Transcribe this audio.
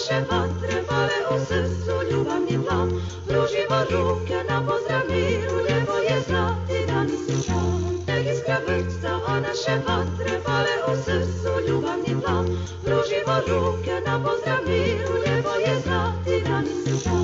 naše vatre vale u srcu ljubavni plan. Pružimo ruke na pozdrav miru, lijepo je znati današnji dan. Nek iskra vrca, a naše vatre vale u srcu ljubavni plan. Pružimo ruke na pozdrav miru, lijepo je znati današnji dan.